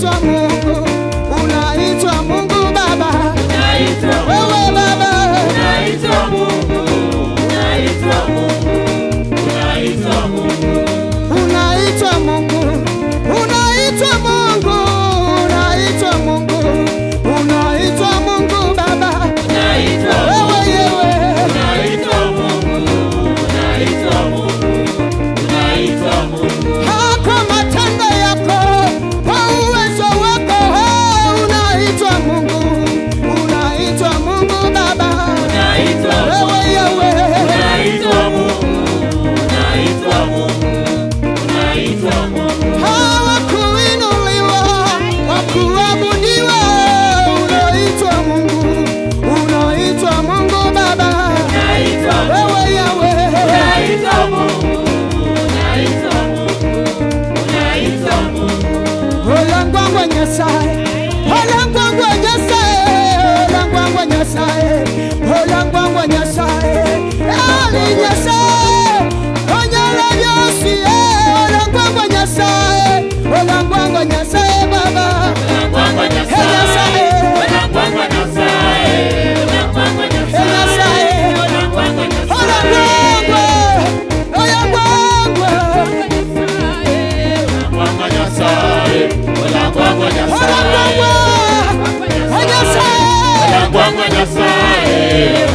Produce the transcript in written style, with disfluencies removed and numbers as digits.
unaitwa Mungu, unaitwa Mungu Baba, wewe Baba, unaitwa Mungu, unaitwa Mungu, unaitwa Mungu, unaitwa Mungu, unaitwa Mungu, unaitwa Mungu, unaitwa Mungu Baba, wewe yewe, unaitwa Mungu, unaitwa Mungu, unaitwa Mungu. hako matendo yako, kwa uwezo wako, unaitwa Mungu, unaitwa Mungu Baba, wewe yewe, Unaitwa Mungu, unaitwa Mungu, unaitwa Mungu. hawakuinuliwa, wakuabudiwa, unaitwa Mungu, unaitwa Mungu Baba, wewe yewe, Unaitwa Mungu, unaitwa Mungu, unaitwa Mungu. olangwangwa Nyasaye, olangwangwa Nyasaye, olangwangwa Nyasaye, olangwangwa Nyasaye, ali Nyasaye, onyala yosi, olangwangwa Nyasaye, olangwangwa Nyasaye Baba, Unangwangwa Nyasaye, unangwangwa Nyasaye, unangwangwa Nyasaye, unangwangwa Nyasaye. olangwangwa, olangwangwa, Unangwangwa Nyasaye, unangwangwa Nyasaye, olangwangwa Nyasaye, unangwangwa Nyasaye.